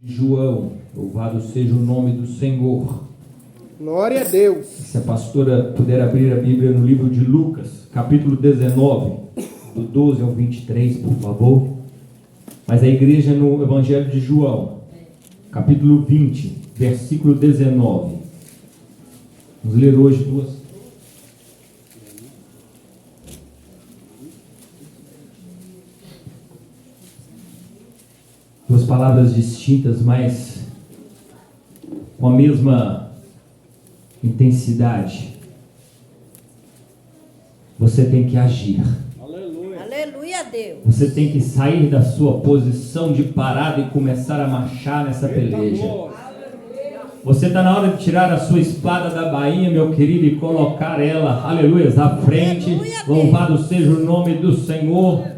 João, louvado seja o nome do Senhor. Glória a Deus. Se a pastora puder abrir a Bíblia no livro de Lucas, capítulo 19, do 12 ao 23, por favor. Mas a igreja no Evangelho de João, capítulo 20, versículo 19. Vamos ler hoje duas palavras distintas, mas com a mesma intensidade. Você tem que agir. Aleluia. Aleluia a Deus. Você tem que sair da sua posição de parada e começar a marchar nessa peleja. Você está na hora de tirar a sua espada da bainha, meu querido, e colocar ela, aleluia, à frente. Aleluia, Louvado seja o nome do Senhor.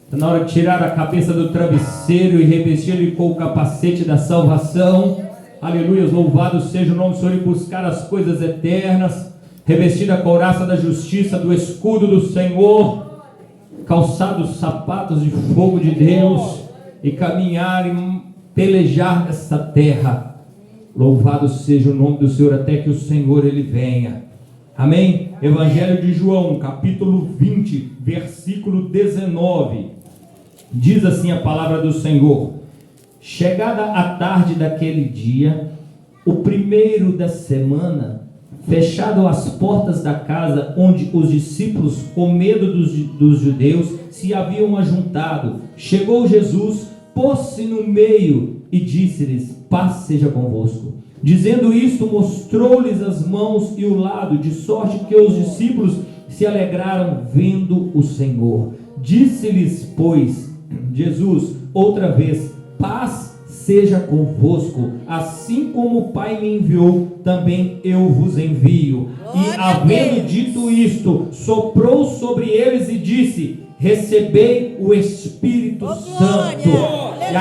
Está na hora de tirar a cabeça do travesseiro e revestir-lhe com o capacete da salvação. Aleluia, louvado seja o nome do Senhor, e buscar as coisas eternas, revestir a couraça da justiça, do escudo do Senhor, calçar os sapatos de fogo de Deus e caminhar e pelejar nessa terra. Louvado seja o nome do Senhor, até que o Senhor ele venha. Amém? Evangelho de João, capítulo 20, versículo 19. Diz assim a palavra do Senhor: chegada a tarde daquele dia, o primeiro da semana, fechado as portas da casa onde os discípulos, com medo dos judeus, se haviam ajuntado, chegou Jesus, pôs-se no meio e disse-lhes: paz seja convosco. Dizendo isto, mostrou-lhes as mãos e o lado, de sorte que os discípulos se alegraram vendo o Senhor. Disse-lhes, pois, Jesus outra vez: paz seja convosco. Assim como o Pai me enviou, também eu vos envio. E havendo dito isto, soprou sobre eles e disse: recebei o Espírito Santo. E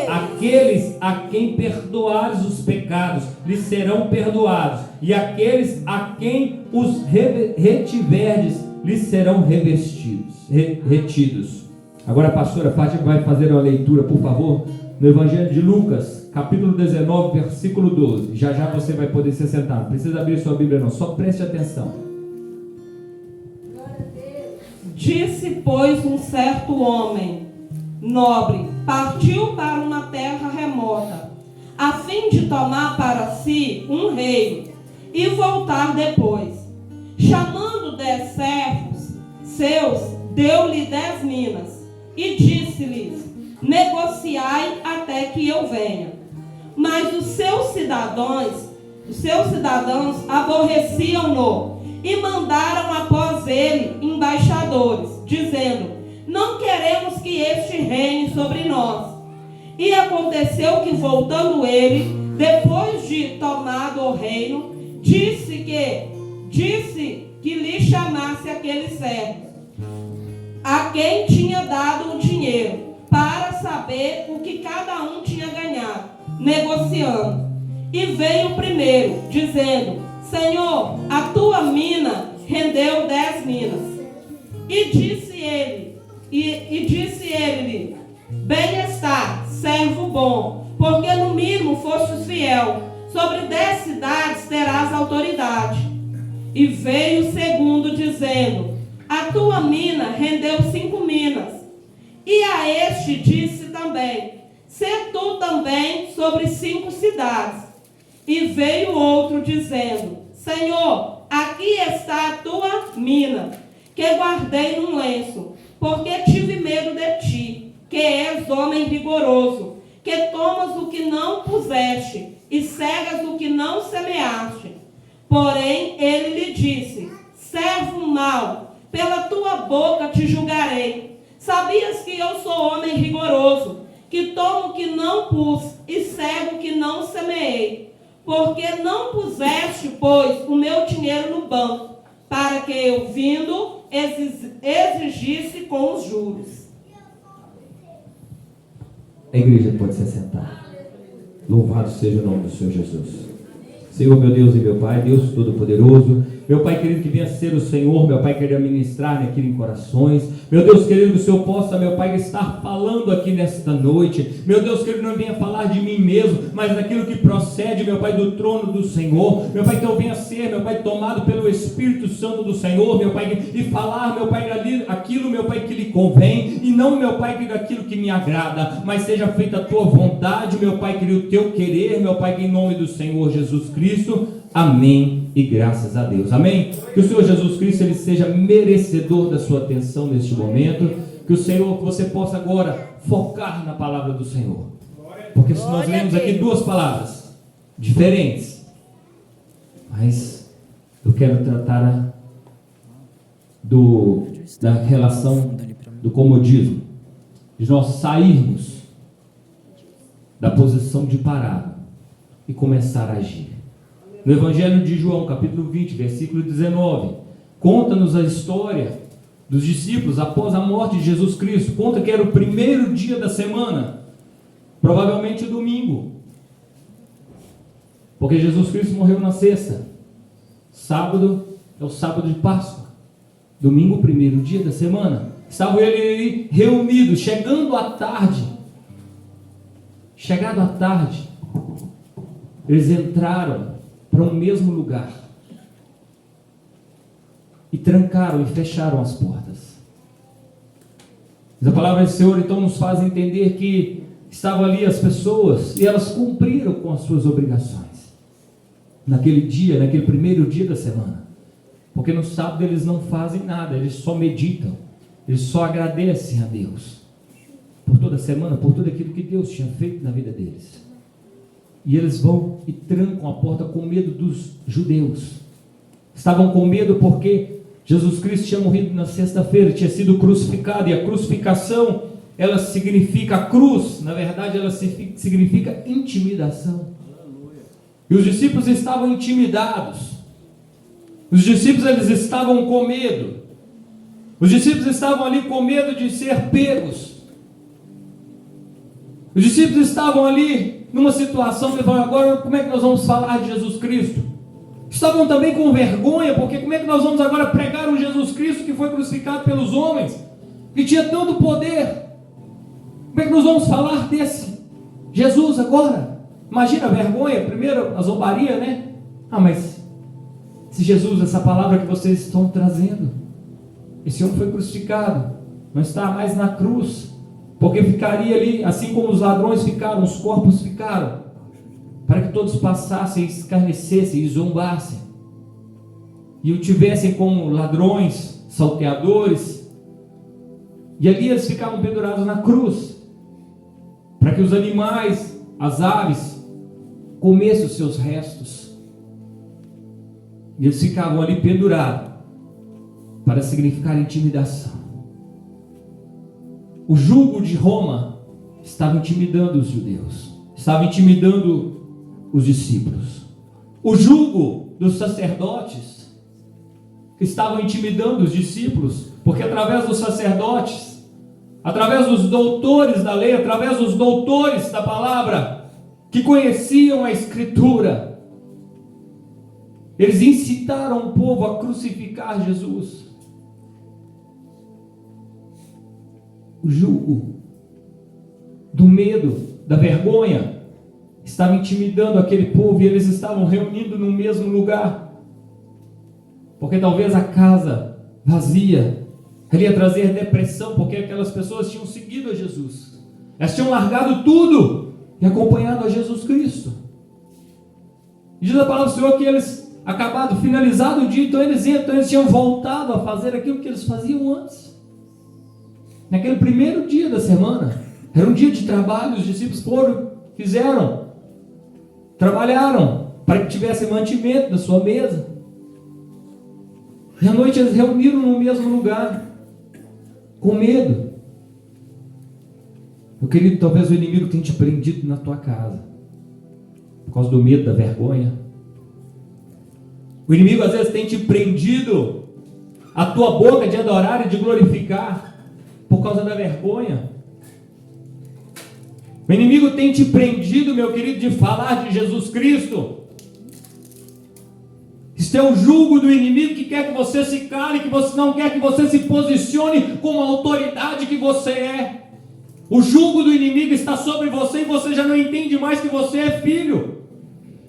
aqueles a quem perdoares os pecados, lhes serão perdoados, e aqueles a quem os retiverdes, lhes serão retidos. Agora a pastora Fátima vai fazer uma leitura, por favor, no Evangelho de Lucas, capítulo 19, versículo 12. Já já você vai poder se sentar, não precisa abrir sua Bíblia não, só preste atenção. Disse, pois, um certo homem nobre, partiu para uma terra remota, a fim de tomar para si um reino e voltar depois. Chamando 10 servos seus, deu-lhe 10 minas e disse-lhes: negociai até que eu venha. Mas os seus cidadãos aborreciam-no e mandaram após ele embaixadores, dizendo: não queremos que este reine sobre nós. E aconteceu que, voltando ele, depois de tomado o reino, disse que lhe chamasse aquele servo, a quem tinha dado o dinheiro, para saber o que cada um tinha ganhado, negociando. E veio o primeiro, dizendo: Senhor, a tua mina rendeu 10 minas. E disse ele, bem está, servo bom, porque no mínimo fostes fiel, sobre 10 cidades terás autoridade. E veio o segundo, dizendo: a tua mina rendeu 5 minas. E a este disse também: sê tu também sobre 5 cidades. E veio outro, dizendo: Senhor, aqui está a tua mina, que guardei num lenço, porque tive medo de ti, que és homem rigoroso, que tomas o que não puseste, e cegas o que não semeaste. Porém, ele lhe disse: servo mau, pela tua boca te julgarei. Sabias que eu sou homem rigoroso, que tomo o que não pus, e cego o que não semeei. Porque não puseste, pois, o meu dinheiro no banco, para que eu, vindo, exigisse com os juros. A igreja pode se sentar. Louvado seja o nome do Senhor Jesus. Senhor, meu Deus e meu Pai, Deus Todo-Poderoso, Meu Pai querido, que venha ser o Senhor, meu Pai querido, ministrar naquilo em corações. Meu Deus querido, que o Senhor possa, meu Pai, estar falando aqui nesta noite. Meu Deus querido, não venha falar de mim mesmo, mas daquilo que procede, meu Pai, do trono do Senhor. Meu Pai, que eu venha ser, meu Pai, tomado pelo Espírito Santo do Senhor, meu Pai, e falar, meu Pai, aquilo, meu Pai, que lhe convém, e não, meu Pai, daquilo que me agrada, mas seja feita a tua vontade, meu Pai querido, o teu querer, meu Pai, que em nome do Senhor Jesus Cristo. Amém e graças a Deus. Amém? Que o Senhor Jesus Cristo ele seja merecedor da sua atenção neste momento. Que o Senhor, que você possa agora focar na palavra do Senhor. Porque se nós lemos aqui duas palavras diferentes, mas eu quero tratar da relação do comodismo, de nós sairmos da posição de parado e começar a agir. No Evangelho de João, capítulo 20, versículo 19, conta-nos a história dos discípulos após a morte de Jesus Cristo. Conta que era o primeiro dia da semana, provavelmente domingo, porque Jesus Cristo morreu na sexta. Sábado é o sábado de Páscoa. Domingo, primeiro dia da semana. Estavam eles reunidos, chegando à tarde. Chegado à tarde, eles entraram para um mesmo lugar e trancaram e fecharam as portas. Mas a palavra do Senhor então nos faz entender que estavam ali as pessoas e elas cumpriram com as suas obrigações naquele dia, naquele primeiro dia da semana, porque no sábado eles não fazem nada, eles só meditam, eles só agradecem a Deus por toda a semana, por tudo aquilo que Deus tinha feito na vida deles. E eles vão e trancam a porta com medo dos judeus. Estavam com medo porque Jesus Cristo tinha morrido na sexta-feira, tinha sido crucificado, e a crucificação, ela significa, a cruz, na verdade, ela significa intimidação. E os discípulos estavam intimidados. Os discípulos, eles estavam com medo. Os discípulos estavam ali com medo de ser pegos. Os discípulos estavam ali numa situação que falaram, agora como é que nós vamos falar de Jesus Cristo? Estavam também com vergonha, porque como é que nós vamos agora pregar um Jesus Cristo que foi crucificado pelos homens, que tinha tanto poder? Como é que nós vamos falar desse Jesus agora? Imagina a vergonha, primeiro a zombaria, né? Mas se Jesus, essa palavra que vocês estão trazendo, esse homem foi crucificado, não está mais na cruz, porque ficaria ali, assim como os ladrões ficaram, os corpos ficaram, para que todos passassem, escarnecessem e zombassem, e o tivessem como ladrões, salteadores, e ali eles ficavam pendurados na cruz, para que os animais, as aves, comessem os seus restos, e eles ficavam ali pendurados, para significar intimidação. O jugo de Roma estava intimidando os judeus, estava intimidando os discípulos. O jugo dos sacerdotes estavam intimidando os discípulos, porque através dos sacerdotes, através dos doutores da lei, através dos doutores da palavra, que conheciam a Escritura, eles incitaram o povo a crucificar Jesus. O jugo do medo, da vergonha, estava intimidando aquele povo, e eles estavam reunindo no mesmo lugar, porque talvez a casa vazia ia trazer depressão, porque aquelas pessoas tinham seguido a Jesus, elas tinham largado tudo e acompanhado a Jesus Cristo. E diz a palavra do Senhor que eles, finalizado o dia, então eles tinham voltado a fazer aquilo que eles faziam antes. Naquele primeiro dia da semana, era um dia de trabalho, os discípulos trabalharam para que tivessem mantimento na sua mesa. E à noite eles reuniram no mesmo lugar, com medo. Meu querido, talvez o inimigo tenha te prendido na tua casa, por causa do medo, da vergonha. O inimigo às vezes tem te prendido a tua boca de adorar e de glorificar, por causa da vergonha. O inimigo tem te prendido, meu querido, de falar de Jesus Cristo. Isso é o jugo do inimigo que quer que você se cale, que você não quer que você se posicione como a autoridade que você é. O jugo do inimigo está sobre você e você já não entende mais que você é filho.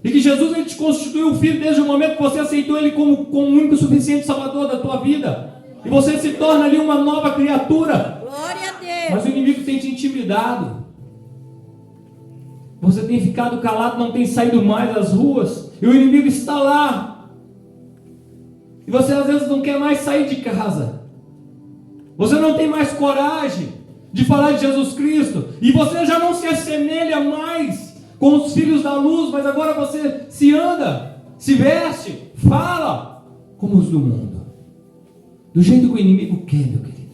E que Jesus ele te constituiu filho desde o momento que você aceitou Ele como o único e suficiente Salvador da tua vida. E você se torna ali uma nova criatura. Glória a Deus. Mas o inimigo tem te intimidado. Você tem ficado calado, não tem saído mais às ruas. E o inimigo está lá. E você às vezes não quer mais sair de casa. Você não tem mais coragem de falar de Jesus Cristo. E você já não se assemelha mais com os filhos da luz. Mas agora você se anda, se veste, fala como os do mundo. Do jeito que o inimigo quer, meu querido.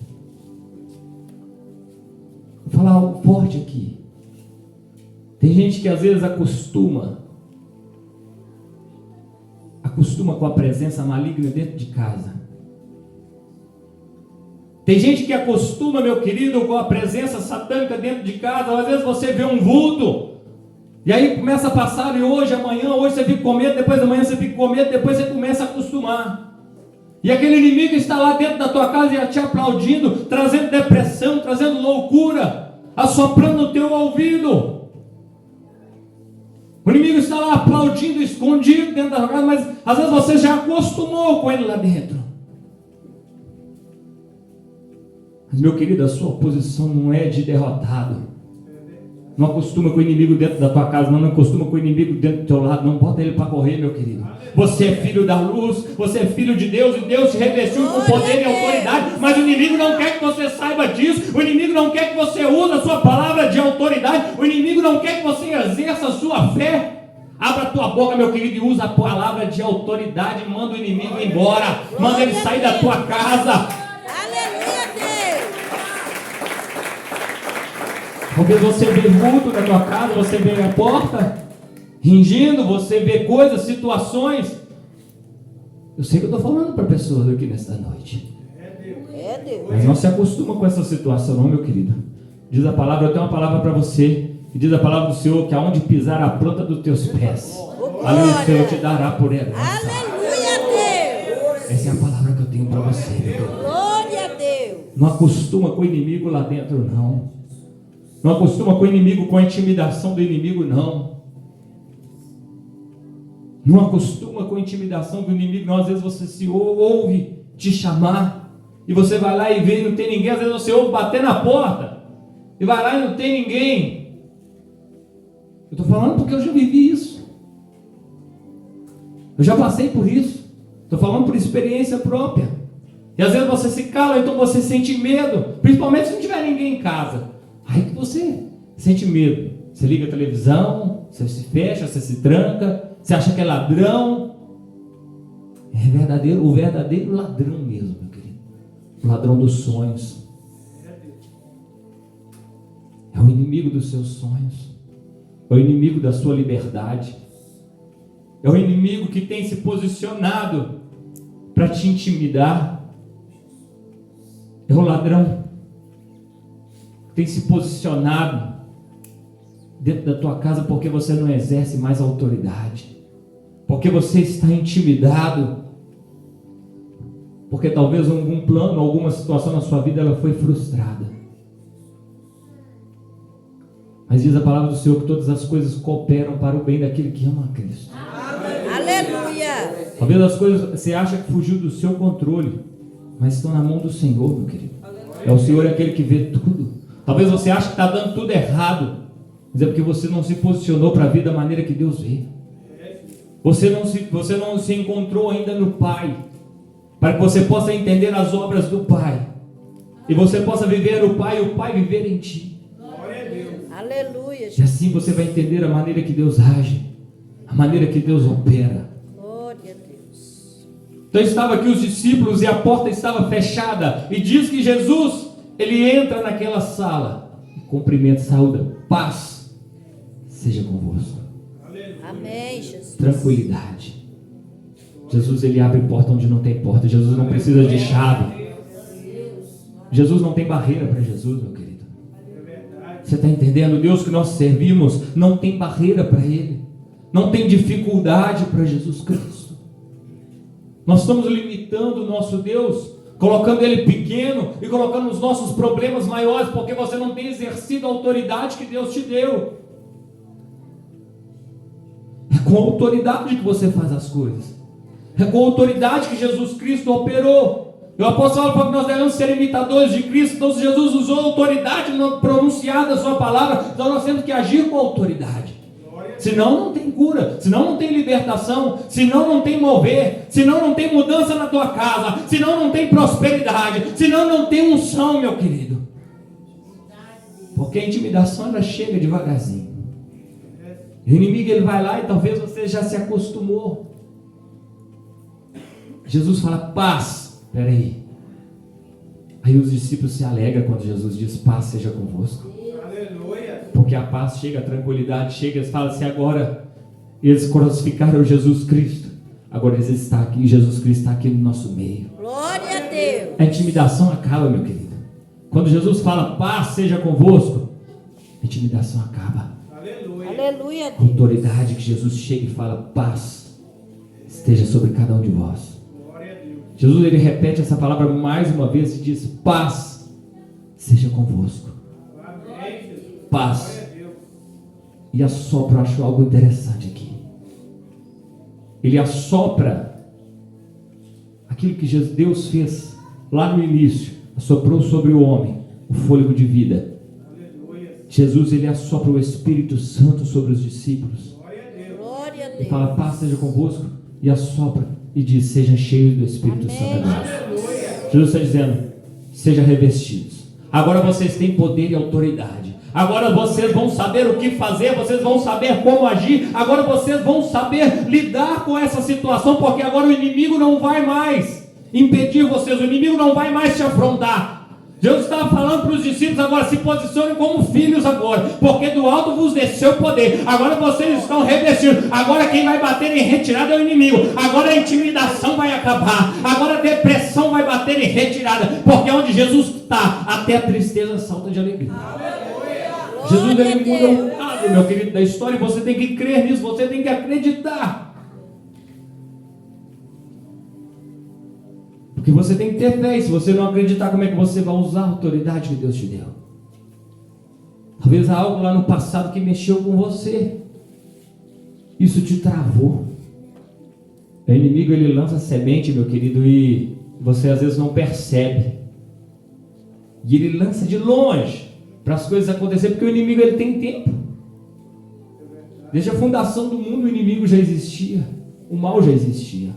Vou falar algo forte aqui. Tem gente que às vezes acostuma com a presença maligna dentro de casa. Tem gente que acostuma, meu querido, com a presença satânica dentro de casa. Às vezes você vê um vulto, e aí começa a passar, e hoje você fica com medo, depois amanhã você fica com medo, depois você começa a acostumar. E aquele inimigo está lá dentro da tua casa e te aplaudindo, trazendo depressão, trazendo loucura, assoprando no teu ouvido. O inimigo está lá aplaudindo, escondido dentro da tua casa, mas às vezes você já acostumou com ele lá dentro. Mas, meu querido, a sua posição não é de derrotado. Não acostuma com o inimigo dentro da tua casa, não acostuma com o inimigo dentro do teu lado, não bota ele para correr, meu querido. Você é filho da luz, você é filho de Deus, e Deus te revestiu com poder e autoridade, mas o inimigo não quer que você saiba disso, o inimigo não quer que você use a sua palavra de autoridade, o inimigo não quer que você exerça a sua fé. Abra a tua boca, meu querido, e usa a palavra de autoridade, manda o inimigo embora, manda ele sair da tua casa. Porque você vê vulto na tua casa, você vê a porta ringindo, você vê coisas, situações. Eu sei que eu estou falando para pessoas aqui nesta noite. É Deus. Mas não se acostuma com essa situação não, meu querido. Diz a palavra, eu tenho uma palavra para você. E diz a palavra do Senhor que aonde pisar a planta dos teus pés, ali o Senhor te dará por herança. Aleluia, Deus. Essa é a palavra que eu tenho para você, meu querido. Glória a Deus. Não acostuma com o inimigo lá dentro, não. Não acostuma com o inimigo, com a intimidação do inimigo, não. Não acostuma com a intimidação do inimigo, não. Às vezes você se ouve te chamar, e você vai lá e vê e não tem ninguém. Às vezes você ouve bater na porta, e vai lá e não tem ninguém. Eu estou falando porque eu já vivi isso. Eu já passei por isso. Estou falando por experiência própria. E às vezes você se cala, então você sente medo, principalmente se não tiver ninguém em casa. Aí que você sente medo. Você liga a televisão, você se fecha, você se tranca, você acha que é ladrão. É verdadeiro, o verdadeiro ladrão mesmo, meu querido. O ladrão dos sonhos. É o inimigo dos seus sonhos. É o inimigo da sua liberdade. É o inimigo que tem se posicionado para te intimidar. É o ladrão tem se posicionado dentro da tua casa porque você não exerce mais autoridade, porque você está intimidado, porque talvez algum plano, alguma situação na sua vida ela foi frustrada. Mas diz a palavra do Senhor que todas as coisas cooperam para o bem daquele que ama a Cristo. Aleluia. Talvez as coisas você acha que fugiu do seu controle, mas estão na mão do Senhor, meu querido. É o Senhor aquele que vê tudo. Talvez você ache que está dando tudo errado, mas é porque você não se posicionou para a vida da maneira que Deus vê. Você não se encontrou ainda no Pai, para que você possa entender as obras do Pai, e você possa viver o Pai e o Pai viver em ti. Aleluia. E assim você vai entender a maneira que Deus age, a maneira que Deus opera. Glória a Deus. Então estava aqui os discípulos e a porta estava fechada, e diz que Jesus ele entra naquela sala e cumprimenta, saúda, paz seja convosco. Amém, Jesus. Tranquilidade. Jesus ele abre porta onde não tem porta. Jesus não precisa de chave. Jesus não tem barreira para Jesus, meu querido. Você está entendendo? O Deus que nós servimos não tem barreira para Ele, não tem dificuldade para Jesus Cristo. Nós estamos limitando o nosso Deus, colocando Ele pequeno e colocando os nossos problemas maiores, porque você não tem exercido a autoridade que Deus te deu. É com autoridade que você faz as coisas. É com autoridade que Jesus Cristo operou. E o apóstolo fala que nós devemos ser imitadores de Cristo. Então, se Jesus usou a autoridade pronunciada a sua palavra, então nós temos que agir com autoridade. Senão não tem cura, senão não tem libertação, senão não tem mover, senão não tem mudança na tua casa, senão não tem prosperidade, senão não tem unção, meu querido. Porque a intimidação ela chega devagarzinho. O inimigo ele vai lá e talvez você já se acostumou. Jesus fala paz. Peraí. Aí os discípulos se alegram quando Jesus diz paz seja convosco. Aleluia. Porque a paz chega, a tranquilidade chega. Eles falam assim, agora eles crucificaram Jesus Cristo. Agora eles estão aqui, Jesus Cristo está aqui no nosso meio. Glória a Deus. A intimidação acaba, meu querido. Quando Jesus fala paz seja convosco, a intimidação acaba. Aleluia. Aleluia, A Deus. autoridade que Jesus chega e fala paz esteja sobre cada um de vós. Glória a Deus. Jesus ele repete essa palavra mais uma vez e diz paz seja convosco. Amém, Jesus. Paz. Glória a Deus. E assopra, eu acho algo interessante aqui. Ele assopra aquilo que Deus fez lá no início, assoprou sobre o homem o fôlego de vida. Aleluia. Jesus ele assopra o Espírito Santo sobre os discípulos. Glória a Deus. Glória a Ele Deus. fala paz seja convosco e assopra e diz sejam cheios do Espírito Amém. Santo agora. Aleluia. Jesus está dizendo sejam revestidos. Agora vocês têm poder e autoridade. Agora vocês vão saber o que fazer, vocês vão saber como agir, agora vocês vão saber lidar com essa situação, porque agora o inimigo não vai mais impedir vocês, o inimigo não vai mais te afrontar. Jesus estava falando para os discípulos agora, se posicionem como filhos agora, porque do alto vos desceu o poder, agora vocês estão revestidos, agora quem vai bater em retirada é o inimigo, agora a intimidação vai acabar, agora a depressão vai bater em retirada, porque onde Jesus está, até a tristeza salta de alegria. Jesus Glória a ele muda Deus. um lado, meu querido, da história, e você tem que crer nisso, você tem que acreditar. Porque você tem que ter fé, e se você não acreditar, como é que você vai usar a autoridade que Deus te deu? Talvez há algo lá no passado que mexeu com você, isso te travou. O inimigo ele lança semente, meu querido, e você às vezes não percebe, e ele lança de longe para as coisas acontecerem, porque o inimigo ele tem tempo. Desde a fundação do mundo o inimigo já existia, o mal já existia.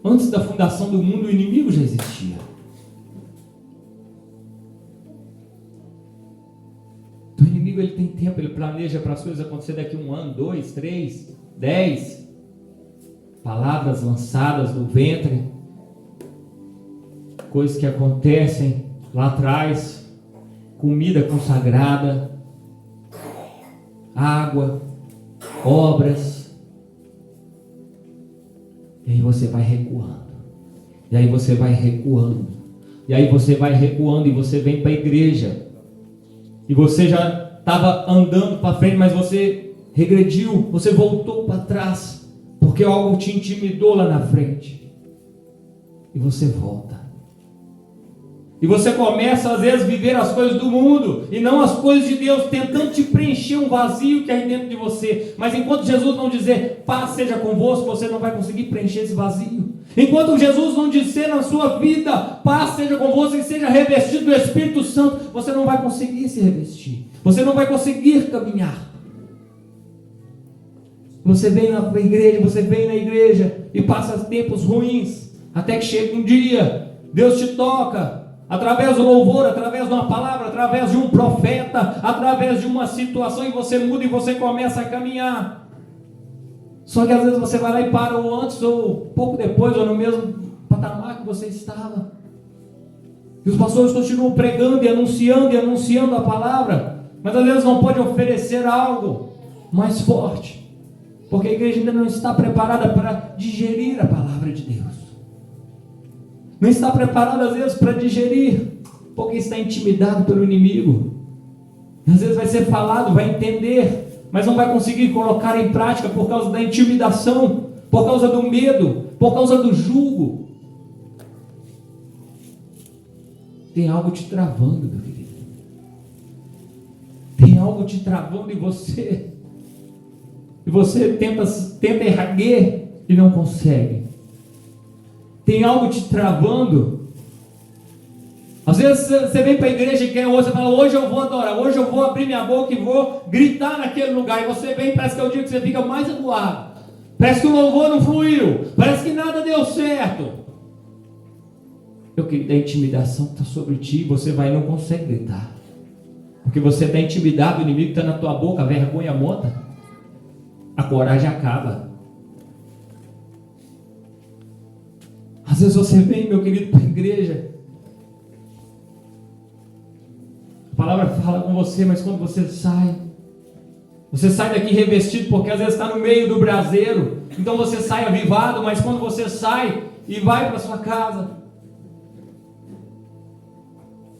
Antes da fundação do mundo o inimigo já existia. Então o inimigo ele tem tempo, ele planeja para as coisas acontecerem daqui 1 ano, 2, 3, 10. Palavras lançadas no ventre, coisas que acontecem lá atrás, comida consagrada, água, obras. E aí você vai recuando. E aí você vai recuando. E aí você vai recuando e você vem para a igreja. E você já estava andando para frente, mas você regrediu, você voltou para trás, porque algo te intimidou lá na frente. E você volta. E você começa às vezes a viver as coisas do mundo e não as coisas de Deus, tentando te preencher um vazio que há dentro de você. Mas enquanto Jesus não dizer paz seja convosco, você não vai conseguir preencher esse vazio. Enquanto Jesus não disser na sua vida paz seja convosco e seja revestido do Espírito Santo, você não vai conseguir se revestir, você não vai conseguir caminhar. Você vem na igreja e passa tempos ruins, até que chega um dia, Deus te toca, através do louvor, através de uma palavra, através de um profeta, através de uma situação, e você muda e você começa a caminhar. Só que às vezes você vai lá e para ou antes ou pouco depois, ou no mesmo patamar que você estava. E os pastores continuam pregando e anunciando a palavra, mas às vezes não pode oferecer algo mais forte, porque a igreja ainda não está preparada para digerir a palavra de Deus. Não está preparado às vezes para digerir, porque está intimidado pelo inimigo. Às vezes vai ser falado, vai entender, mas não vai conseguir colocar em prática por causa da intimidação, por causa do medo, por causa do julgo. Tem algo te travando, meu querido. Tem algo te travando em você. E você tenta erguer e não consegue. Tem algo te travando. Às vezes você vem para a igreja e quer hoje, você fala, hoje eu vou adorar, hoje eu vou abrir minha boca e vou gritar naquele lugar. E você vem, parece que é o dia que você fica mais acuado. Parece que o louvor não fluiu. Parece que nada deu certo. Meu querido, a intimidação está sobre ti, você vai e não consegue gritar. Porque você está intimidado, o inimigo está na tua boca, a vergonha monta. A coragem acaba. Às vezes você vem, meu querido, para a igreja. A palavra fala com você, mas quando você sai daqui revestido, porque às vezes está no meio do braseiro. Então você sai avivado, mas quando você sai e vai para sua casa,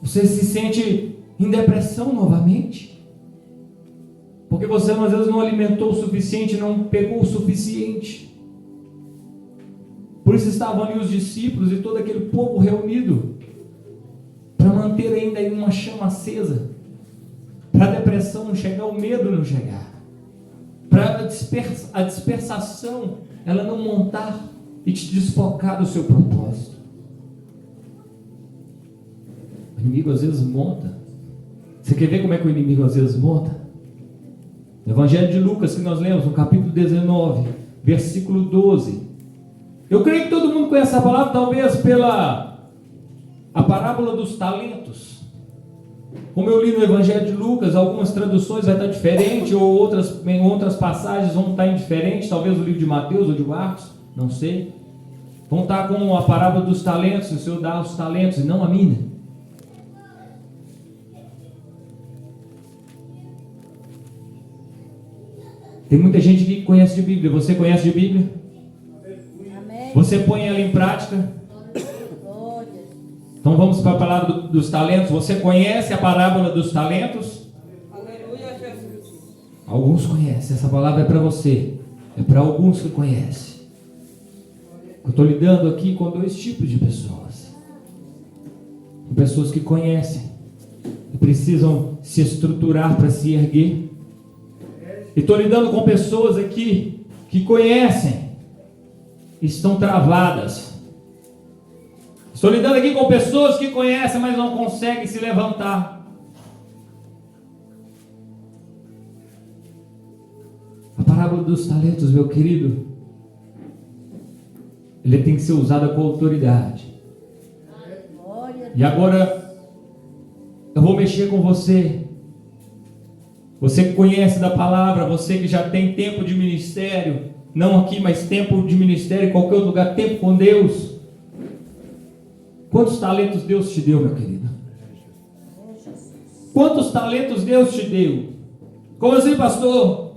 você se sente em depressão novamente. Porque você às vezes não alimentou o suficiente, não pegou o suficiente. Por isso estavam ali os discípulos e todo aquele povo reunido, para manter ainda aí uma chama acesa, para a depressão não chegar, o medo não chegar, para a dispersação ela não montar e te desfocar do seu propósito. O inimigo às vezes monta. Você quer ver como é que o inimigo às vezes monta? No Evangelho de Lucas, que nós lemos, no capítulo 19, versículo 12. Eu creio que todo mundo conhece essa palavra, talvez pela a parábola dos talentos. Como eu li no Evangelho de Lucas, algumas traduções vai estar diferente, ou em outras passagens vão estar indiferentes, talvez o livro de Mateus ou de Marcos, não sei. Vão estar com a parábola dos talentos, o Senhor dá os talentos e não a mina. Tem muita gente que conhece de Bíblia. Você conhece de Bíblia? Amém. Você põe ela em prática? Então vamos para a palavra dos talentos. Você conhece a parábola dos talentos? Aleluia, Jesus. Alguns conhecem. Essa palavra é para você. É para alguns que conhecem. Eu estou lidando aqui com dois tipos de pessoas. Com pessoas que conhecem e precisam se estruturar para se erguer. E estou lidando com pessoas aqui que conhecem, estão travadas. Estou lidando aqui com pessoas que conhecem, mas não conseguem se levantar. A parábola dos talentos, meu querido, ele tem que ser usada com autoridade. E agora eu vou mexer com você. Você que conhece da palavra, você que já tem tempo de ministério, não aqui, mas tempo de ministério em qualquer outro lugar, tempo com Deus. Quantos talentos Deus te deu, meu querido? Quantos talentos Deus te deu? Como assim, pastor?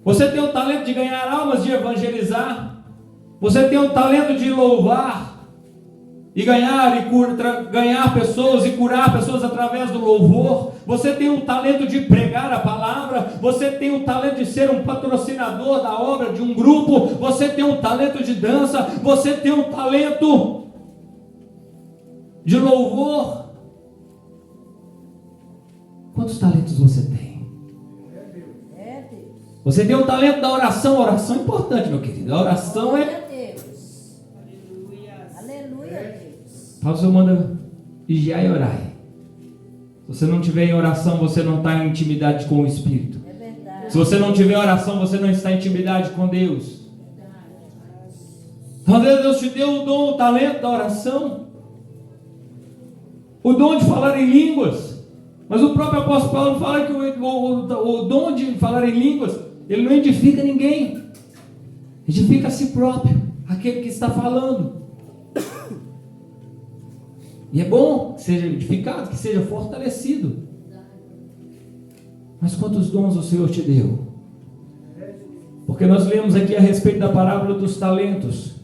Você tem o talento de ganhar almas, de evangelizar. Você tem o talento de louvar e ganhar pessoas e curar pessoas através do louvor. Você tem o talento de pregar a palavra. Você tem o talento de ser um patrocinador da obra de um grupo. Você tem o talento de dança. Você tem o talento de louvor. Quantos talentos você tem? Você tem o talento da oração. A oração é importante, meu querido. A oração é... Paulo só manda vigiar e orar. Se você não tiver em oração, você não está em intimidade com o Espírito. É verdade. Se você não tiver oração, você não está em intimidade com Deus. Então, Deus te deu o dom, o talento da oração, o dom de falar em línguas. Mas o próprio apóstolo Paulo fala que o dom de falar em línguas, ele não edifica ninguém, edifica a si próprio, aquele que está falando. E é bom que seja edificado, que seja fortalecido. Mas quantos dons o Senhor te deu? Porque nós lemos aqui a respeito da parábola dos talentos.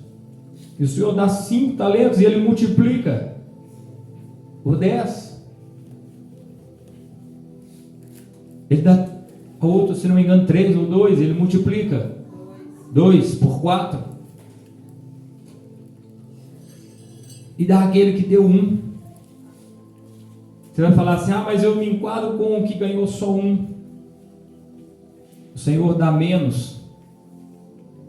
E o Senhor dá 5 talentos e Ele multiplica por 10. Ele dá a outro, se não me engano, 3 ou 2, Ele multiplica. 2 por 4. E dá aquele que deu 1. Você vai falar assim: mas eu me enquadro com o que ganhou só 1. O Senhor dá menos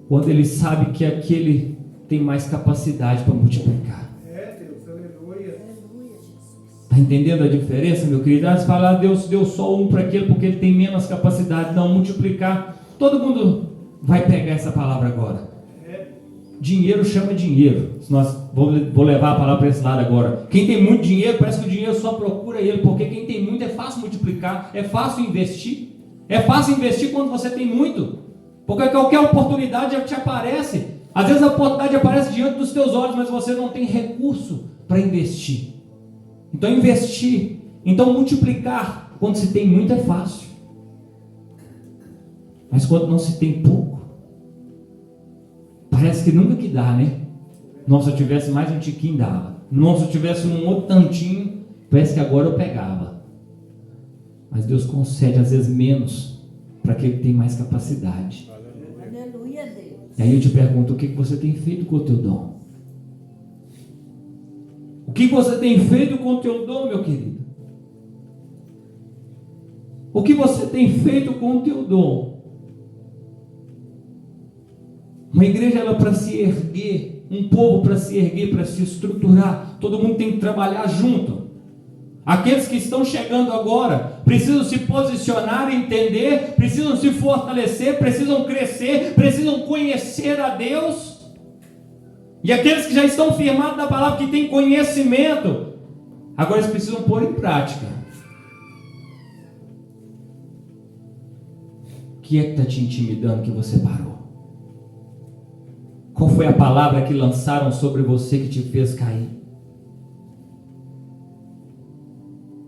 quando Ele sabe que aquele tem mais capacidade para multiplicar. Deus, aleluia. Está entendendo a diferença, meu querido? Você fala: Deus deu só 1 para aquele porque ele tem menos capacidade. Não, multiplicar. Todo mundo vai pegar essa palavra agora. Dinheiro chama dinheiro. Vou levar a palavra para esse lado agora. Quem tem muito dinheiro, parece que o dinheiro só procura ele, porque quem tem muito é fácil multiplicar, é fácil investir. É fácil investir quando você tem muito, porque qualquer oportunidade te aparece. Às vezes a oportunidade aparece diante dos teus olhos, mas você não tem recurso para investir. Então investir, então multiplicar, quando se tem muito é fácil. Mas quando não se tem pouco, parece que nunca que dá, né? Nossa, se eu tivesse mais um tiquinho, dava. Nossa, se eu tivesse um outro tantinho, parece que agora eu pegava. Mas Deus concede às vezes menos para quem tem mais capacidade. Aleluia, Deus. E aí eu te pergunto: o que você tem feito com o teu dom? O que você tem feito com o teu dom, meu querido? O que você tem feito com o teu dom? Uma igreja, ela para se erguer, um povo para se erguer, para se estruturar, todo mundo tem que trabalhar junto. Aqueles que estão chegando agora precisam se posicionar, entender, precisam se fortalecer, precisam crescer, precisam conhecer a Deus. E aqueles que já estão firmados na palavra, que têm conhecimento, agora eles precisam pôr em prática. O que é que está te intimidando que você parou? Qual foi a palavra que lançaram sobre você que te fez cair?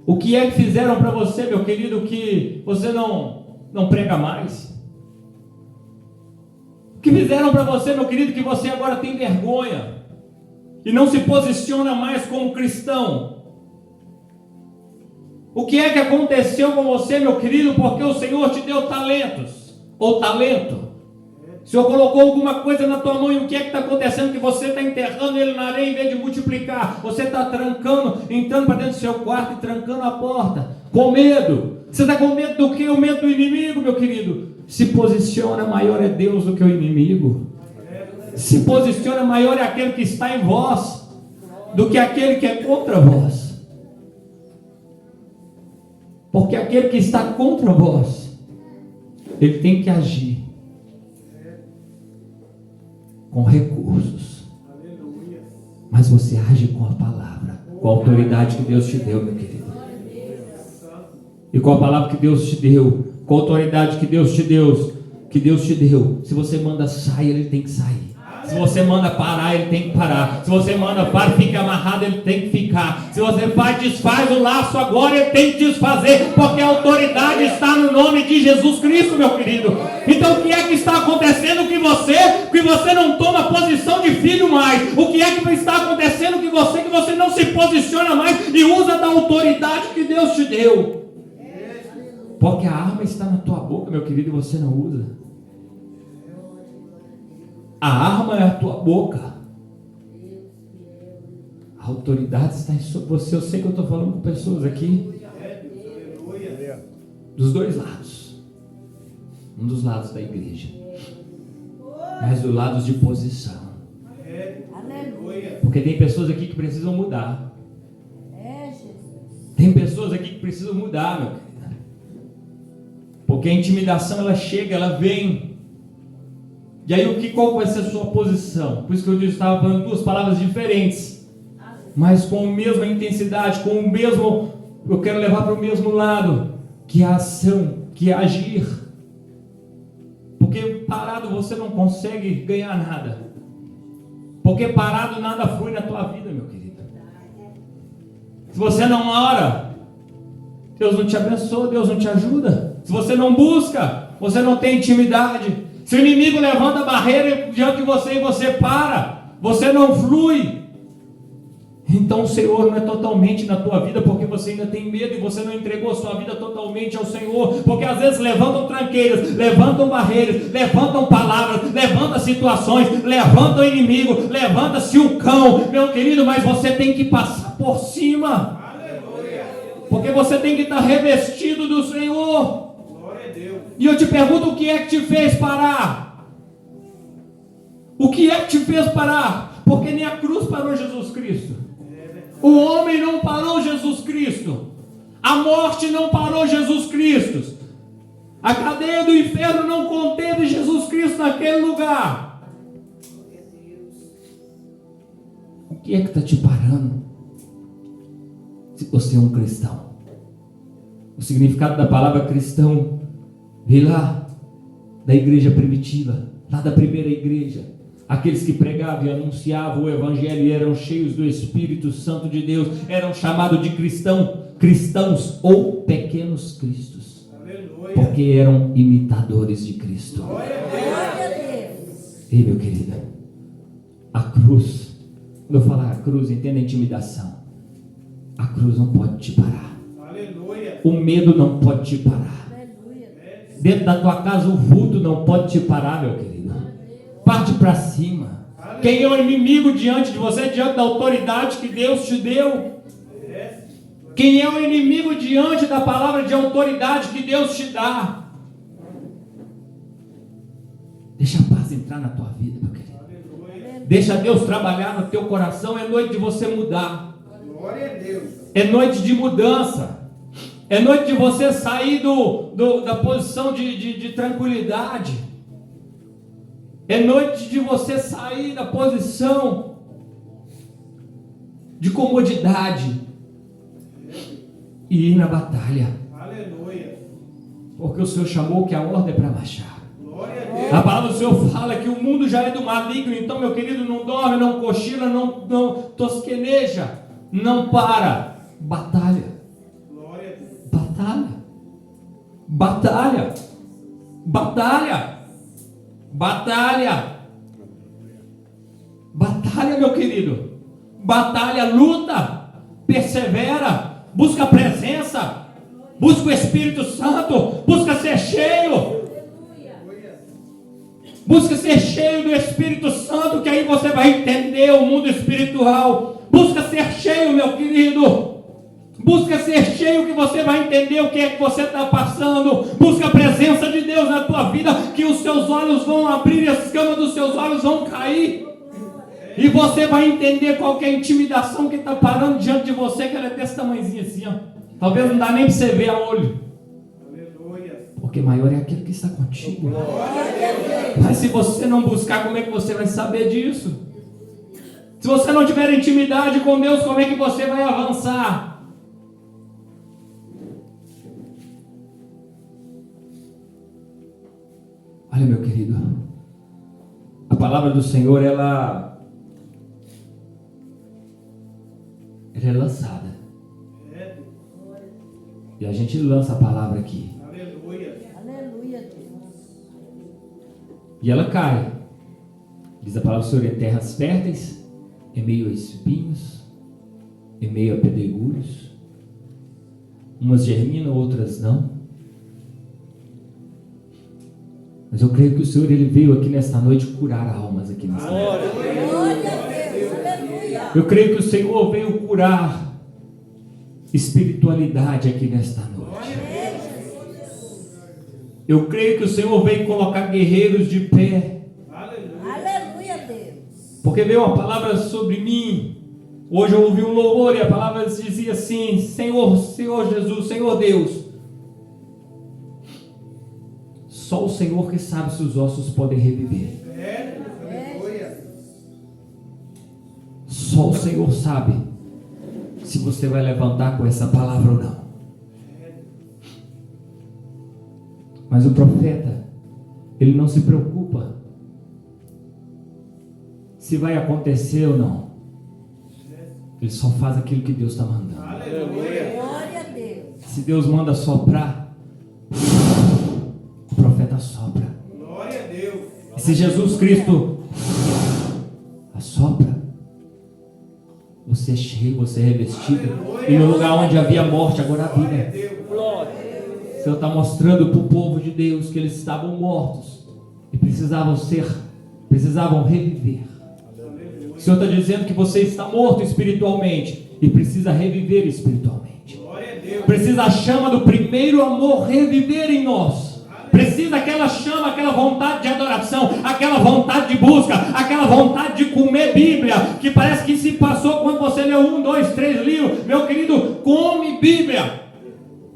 O que é que fizeram para você, meu querido, que você não prega mais? O que fizeram para você, meu querido, que você agora tem vergonha e não se posiciona mais como cristão? O que é que aconteceu com você, meu querido, porque o Senhor te deu talentos ou talento? O Senhor colocou alguma coisa na tua mão, e o que é que está acontecendo? Que você está enterrando ele na areia em vez de multiplicar. Você está trancando, entrando para dentro do seu quarto e trancando a porta, com medo. Você está com medo do quê? O medo do inimigo, meu querido. Se posiciona, maior é Deus do que o inimigo. Se posiciona, maior é aquele que está em vós do que aquele que é contra vós. Porque aquele que está contra vós, ele tem que agir com recursos. Mas você age com a palavra, com a autoridade que Deus te deu, meu querido. E com a palavra que Deus te deu, com a autoridade que Deus te deu, se você manda sair, ele tem que sair. Se você manda parar, ele tem que parar. Se você manda para, fique amarrado, ele tem que ficar. Se você desfaz o laço agora, ele tem que desfazer, porque a autoridade está no nome de Jesus Cristo, meu querido. Então o que é que está acontecendo que você não toma posição de filho mais? O que é que está acontecendo que você não se posiciona mais e usa da autoridade que Deus te deu? Porque a arma está na tua boca, meu querido, e você não usa. A arma é a tua boca. A autoridade está sobre você. Eu sei que eu estou falando com pessoas aqui dos dois lados. Um dos lados da igreja, mas dos lados de posição. Porque tem pessoas aqui que precisam mudar. Tem pessoas aqui que precisam mudar, meu querido. Porque a intimidação, ela chega, ela vem. E aí qual vai ser a sua posição? Por isso que eu estava falando duas palavras diferentes, mas com a mesma intensidade, com o mesmo, eu quero levar para o mesmo lado, que é a ação, que é agir. Porque parado você não consegue ganhar nada. Porque parado nada flui na tua vida, meu querido. Se você não ora, Deus não te abençoa, Deus não te ajuda. Se você não busca, você não tem intimidade. Se o inimigo levanta a barreira diante de você e você para, você não flui. Então o Senhor não é totalmente na tua vida porque você ainda tem medo e você não entregou a sua vida totalmente ao Senhor, porque às vezes levantam tranqueiras, levantam barreiras, levantam palavras, levantam situações, levantam inimigo, levanta-se um cão, meu querido, mas você tem que passar por cima, porque você tem que estar revestido do Senhor. Glória a Deus. E eu te pergunto, o que é que te fez parar? O que é que te fez parar? Porque nem a cruz parou Jesus Cristo. O homem não parou Jesus Cristo. A morte não parou Jesus Cristo. A cadeia do inferno não conteve Jesus Cristo naquele lugar. O que é que está te parando? Se você é um cristão. O significado da palavra cristão veio lá da igreja primitiva, lá da primeira igreja. Aqueles que pregavam e anunciavam o evangelho e eram cheios do Espírito Santo de Deus, eram chamados de cristãos ou pequenos cristos. Aleluia. Porque eram imitadores de Cristo. Glória a Glória a Deus. Ei, meu querido, a cruz, quando eu falar a cruz, entenda a intimidação. A cruz não pode te parar. Aleluia. O medo não pode te parar. Aleluia. Dentro da tua casa o vulto não pode te parar, meu querido. Parte para cima. Quem é o inimigo diante de você, diante da autoridade que Deus te deu? Quem é o inimigo diante da palavra de autoridade que Deus te dá? Deixa a paz entrar na tua vida, meu querido. Deixa Deus trabalhar no teu coração. É noite de você mudar. Glória a Deus. É noite de mudança. É noite de você sair da posição de tranquilidade. É noite de você sair da posição de comodidade e ir na batalha. Aleluia. Porque o Senhor chamou que a ordem é para marchar. Glória a Deus. A palavra do Senhor fala que o mundo já é do maligno. Então, meu querido, não dorme, não cochila, não tosqueneja, não para. Batalha. Glória a Deus. Batalha. Batalha. Batalha. Batalha. Batalha, meu querido. Batalha, luta. Persevera. Busca a presença. Busca o Espírito Santo. Busca ser cheio. Busca ser cheio do Espírito Santo, que aí você vai entender o mundo espiritual. Busca ser cheio, meu querido. Busca ser cheio, que você vai entender o que é que você está passando. Busca a presença de Deus na tua vida, que os seus olhos vão abrir e as escamas dos seus olhos vão cair. E você vai entender qual que é a intimidação que está parando diante de você, que ela é desse tamanhozinho assim, ó. Talvez não dá nem para você ver a olho. Aleluia. Porque maior é aquele que está contigo. Mas se você não buscar, como é que você vai saber disso? Se você não tiver intimidade com Deus, como é que você vai avançar? Olha, meu querido, a palavra do Senhor, ela é lançada. E a gente lança a palavra aqui. Aleluia. Aleluia, Deus. E ela cai. Diz a palavra do Senhor, em terras férteis, em meio a espinhos, em meio a pedregulhos. Umas germinam, outras não. Mas eu creio que o Senhor, Ele veio aqui nesta noite curar almas aqui nesta noite. Glória a Deus. Aleluia. Eu creio que o Senhor veio curar espiritualidade aqui nesta noite. Eu creio que o Senhor veio colocar guerreiros de pé. Aleluia, Deus. Porque veio uma palavra sobre mim. Hoje eu ouvi um louvor e a palavra dizia assim: Senhor, Senhor Jesus, Senhor Deus. Só o Senhor que sabe se os ossos podem reviver. Aleluia. Só o Senhor sabe se você vai levantar com essa palavra ou não. Mas o profeta, ele não se preocupa se vai acontecer ou não. Ele só faz aquilo que Deus está mandando. Aleluia. Glória a Deus. Se Deus manda soprar, o profeta sopra. Glória a Deus. E se Jesus Cristo assopra, Você é cheio, você é revestido. E no lugar onde havia morte, agora há vida. O Senhor está mostrando para o povo de Deus que eles estavam mortos e precisavam reviver. O Senhor está dizendo que você está morto espiritualmente e precisa reviver espiritualmente. Precisa a chama do primeiro amor reviver em nós. Precisa aquela chama, aquela vontade de adoração, aquela vontade de busca, aquela vontade de comer Bíblia, que parece que se passou quando você leu 1, 2, 3 livros. Meu querido, come Bíblia.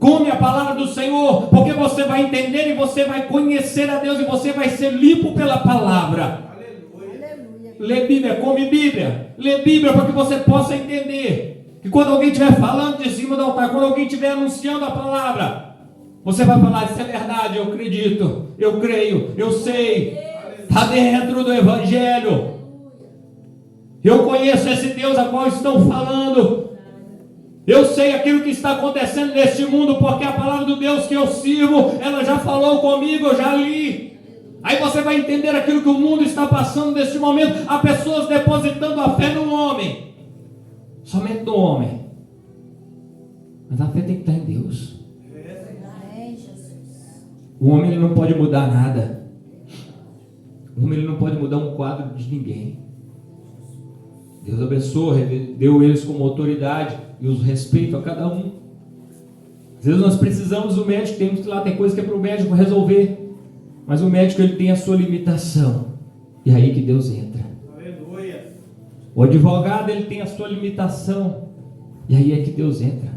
Come a palavra do Senhor, porque você vai entender e você vai conhecer a Deus e você vai ser limpo pela palavra. Aleluia. Lê Bíblia, come Bíblia. Lê Bíblia para que você possa entender que quando alguém estiver falando de cima do altar, quando alguém estiver anunciando a palavra, você vai falar: isso é verdade, eu acredito, eu creio, eu sei, está dentro do Evangelho. Eu conheço esse Deus a qual estão falando. Eu sei aquilo que está acontecendo neste mundo, porque a palavra do Deus que eu sirvo, ela já falou comigo, eu já li. Aí você vai entender aquilo que o mundo está passando neste momento. Há pessoas depositando a fé no homem, somente no homem, mas a fé tem que estar em Deus. Amém, Jesus. O homem ele não pode mudar nada. O homem ele não pode mudar um quadro de ninguém. Deus abençoa, deu eles como autoridade e os respeito a cada um. Às vezes nós precisamos do médico, temos que ir lá, tem coisa que é para o médico resolver, mas o médico ele tem a sua limitação, e é aí que Deus entra. Aleluia. O advogado ele tem a sua limitação, e aí é que Deus entra.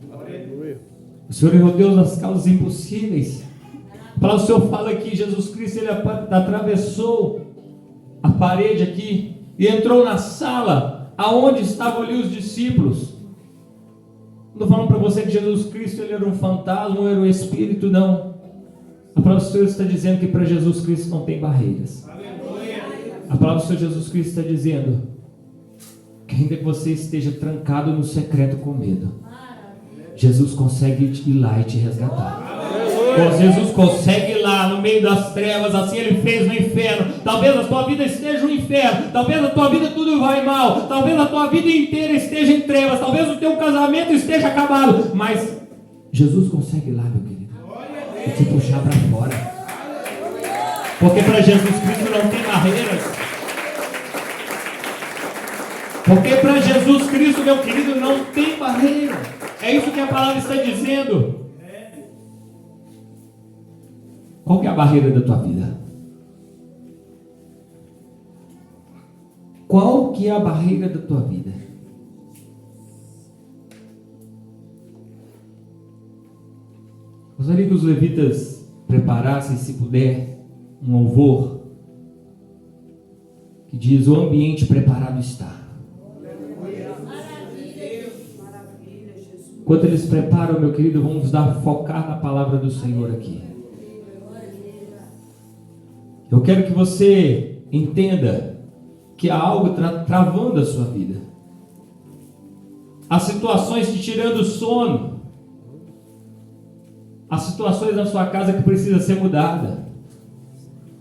Aleluia. O Senhor é o Deus das causas impossíveis. A palavra do Senhor fala que Jesus Cristo ele atravessou a parede aqui e entrou na sala aonde estavam ali os discípulos. Não estou falando para você que Jesus Cristo ele era um fantasma ou era um espírito, não. A palavra do Senhor está dizendo que para Jesus Cristo não tem barreiras. Aleluia. A palavra do Senhor Jesus Cristo está dizendo que ainda que você esteja trancado no secreto com medo, Jesus consegue ir lá e te resgatar. Jesus consegue ir lá no meio das trevas, assim ele fez no inferno. Talvez a tua vida esteja no inferno, talvez a tua vida tudo vai mal, talvez a tua vida inteira esteja em trevas, talvez o teu casamento esteja acabado, mas Jesus consegue ir lá, meu querido, e te puxar para fora. Porque para Jesus Cristo não tem barreiras. Porque para Jesus Cristo, meu querido, não tem barreira. É isso que a palavra está dizendo. Qual que é a barreira da tua vida? Qual que é a barreira da tua vida? Gostaria que os levitas preparassem, se puder, um louvor que diz: o ambiente preparado está. Enquanto eles preparam, meu querido, vamos focar na palavra do Senhor aqui. Eu quero que você entenda que há algo travando a sua vida. Há situações te tirando o sono. Há situações na sua casa que precisa ser mudada.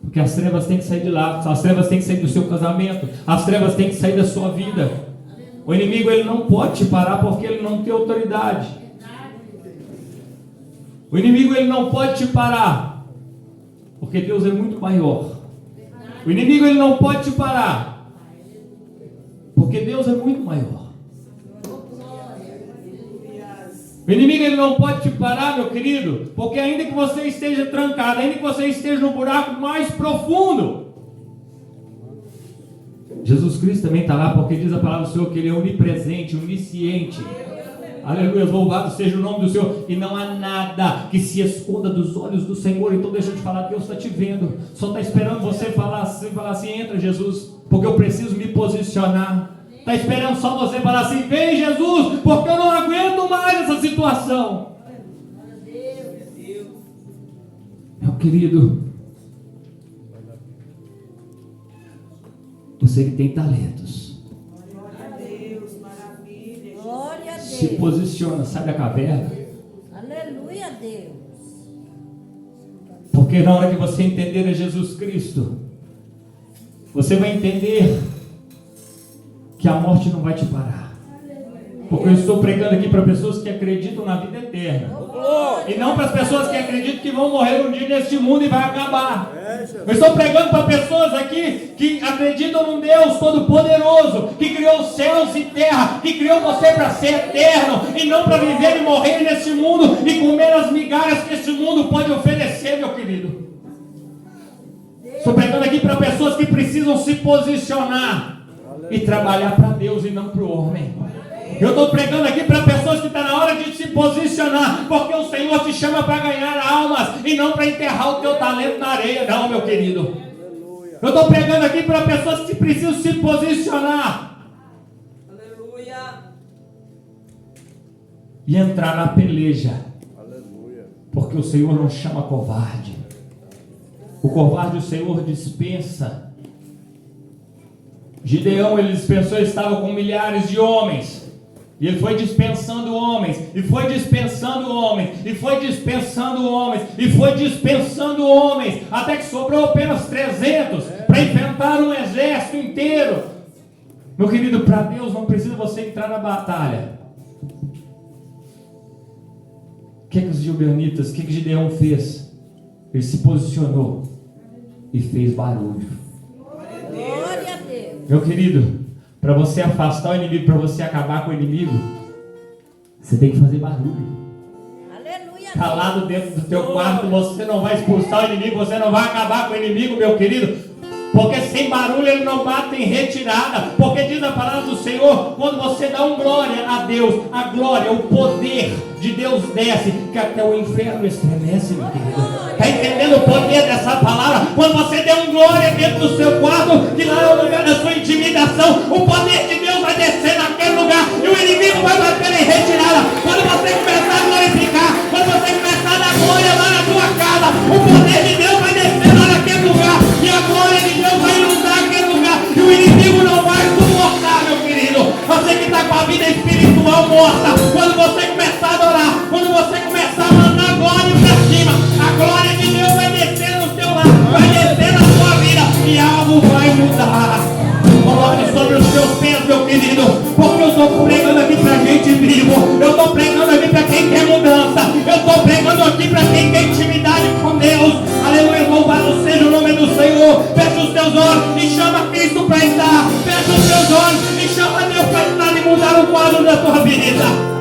Porque as trevas têm que sair de lá. As trevas têm que sair do seu casamento. As trevas têm que sair da sua vida. O inimigo ele não pode te parar porque ele não tem autoridade. O inimigo ele não pode te parar porque Deus é muito maior. O inimigo ele não pode te parar porque Deus é muito maior. O inimigo ele não pode te parar, meu querido, porque ainda que você esteja trancado, ainda que você esteja no buraco mais profundo, Jesus Cristo também está lá, porque diz a palavra do Senhor que Ele é onipresente, onisciente. Aleluia, louvado seja o nome do Senhor. E não há nada que se esconda dos olhos do Senhor. Então deixa eu te falar, Deus está te vendo. Só está esperando você falar assim, entra Jesus, porque eu preciso me posicionar. Está esperando só você falar assim, vem Jesus, porque eu não aguento mais essa situação. Meu querido, você que tem talentos, Glória a se Deus. posiciona, sai da caverna. Aleluia, Deus. Porque na hora que você entender a Jesus Cristo, você vai entender que a morte não vai te parar. Porque eu estou pregando aqui para pessoas que acreditam na vida eterna. E não para as pessoas que acreditam que vão morrer um dia neste mundo e vai acabar. Eu estou pregando para pessoas aqui que acreditam num Deus Todo-Poderoso, que criou céus e terra, que criou você para ser eterno, e não para viver e morrer neste mundo e comer as migalhas que este mundo pode oferecer, meu querido. Estou pregando aqui para pessoas que precisam se posicionar e trabalhar para Deus e não para o homem. Eu estou pregando aqui para pessoas que está na hora de se posicionar, porque o Senhor te chama para ganhar almas e não para enterrar o teu talento na areia, não, meu querido. Eu estou pregando aqui para pessoas que precisam se posicionar. Aleluia. E entrar na peleja. Porque o Senhor não chama covarde. O covarde o Senhor dispensa. Gideão, ele dispensou, estava com milhares de homens. E ele foi dispensando homens, e foi dispensando homens, e foi dispensando homens, e foi dispensando homens, até que sobrou apenas 300 para enfrentar um exército inteiro. Meu querido, para Deus não precisa você entrar na batalha. O que os gibeonitas, o que Gideão fez? Ele se posicionou e fez barulho. Glória a Deus. Meu querido, para você afastar o inimigo, para você acabar com o inimigo, você tem que fazer barulho. Aleluia. Calado dentro do teu quarto, você não vai expulsar o inimigo, você não vai acabar com o inimigo, meu querido. Porque sem barulho ele não bate em retirada. Porque diz a palavra do Senhor, quando você dá um glória a Deus, a glória, o poder de Deus desce, que até o inferno estremece, meu querido. Está entendendo o poder dessa palavra? Quando você der um glória dentro do seu quarto, que lá é o lugar da sua intimidação, o poder de Deus vai descer naquele lugar e o inimigo vai bater em retirada. Quando você começar a glorificar, quando você começar a dar glória lá na sua casa, o poder de Deus vai descer lá naquele lugar e a glória de Deus vai inundar aquele lugar e o inimigo não vai suportar, meu querido. Você que está com a vida espiritual morta, quando você começar a adorar, quando você começar a mandar glória para cima, a glória de Deus vai descer no seu lar, vai descer na sua vida e algo vai mudar. Coloque sobre os seus pés, meu querido, porque eu estou pregando aqui para gente vivo, eu estou pregando aqui para quem quer mudança, eu estou pregando aqui para quem quer intimidade com Deus. Aleluia, louvado seja o nome do Senhor. Fecha os teus olhos e chama Cristo para entrar. Fecha os teus olhos e chama Deus para entrar e mudar o quadro da tua vida.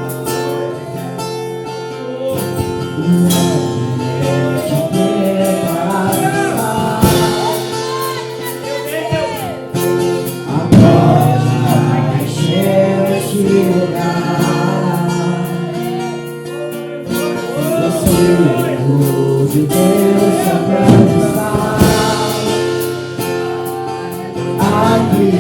De Deus sagrado está aqui.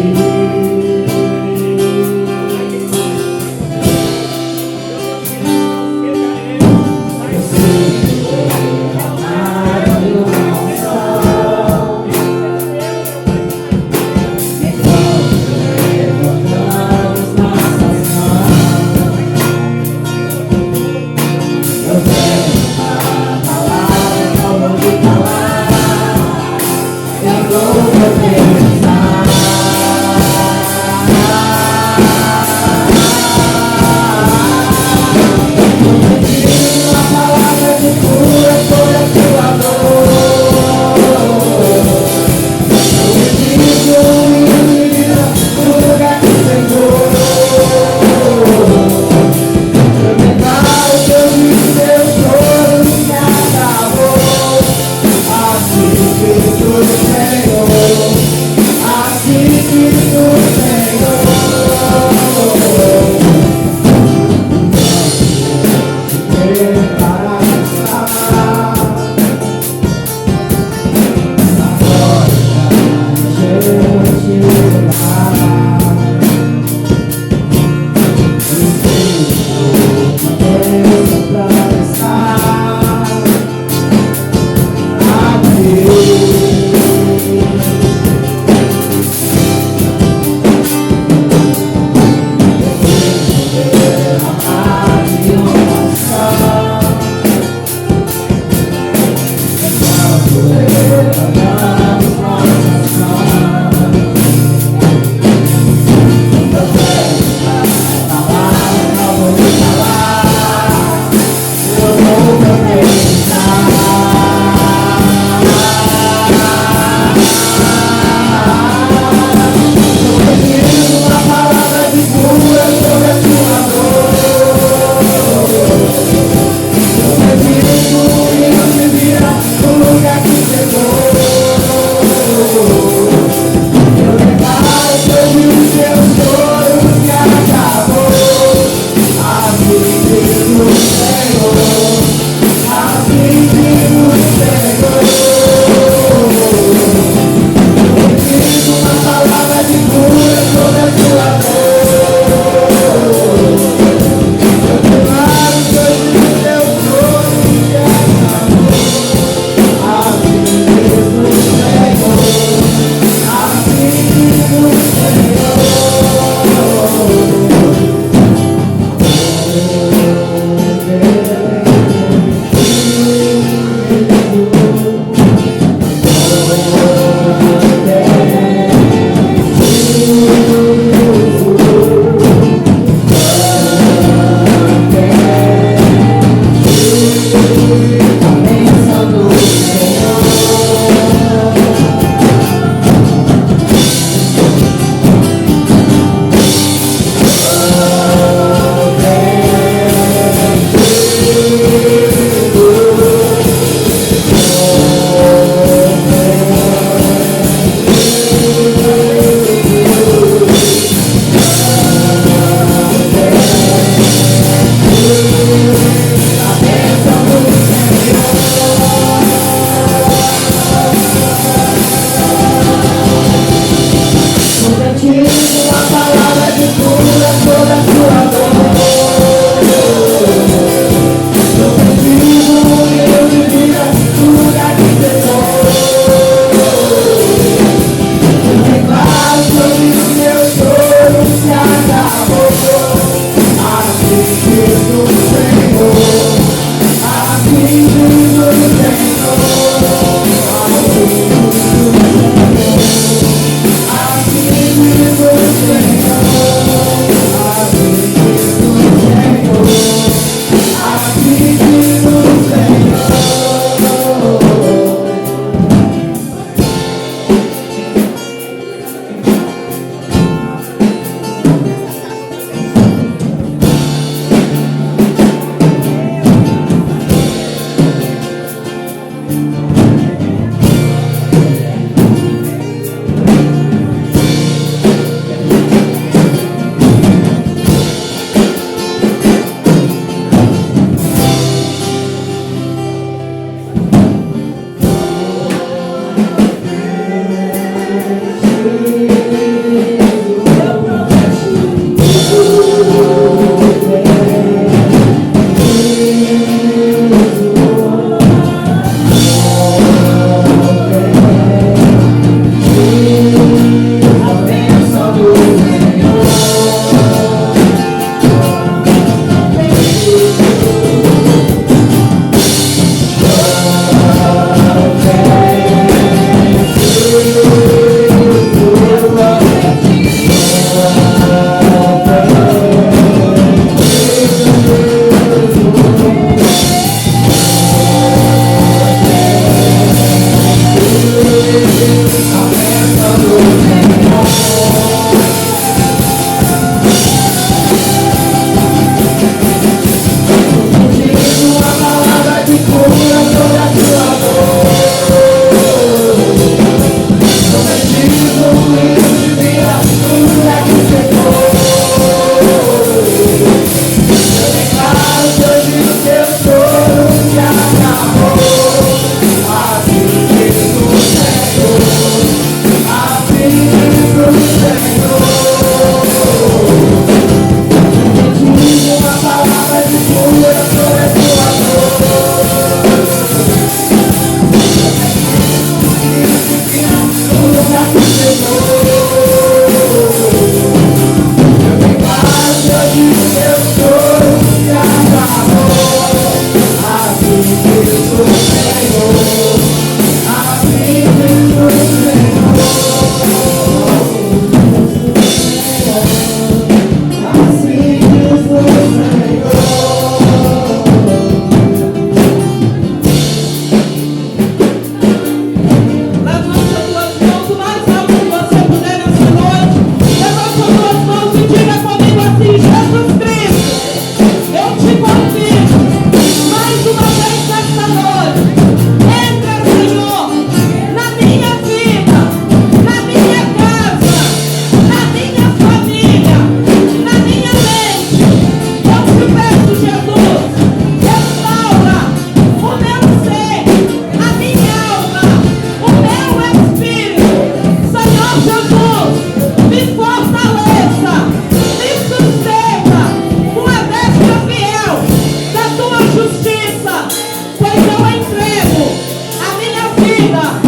vida.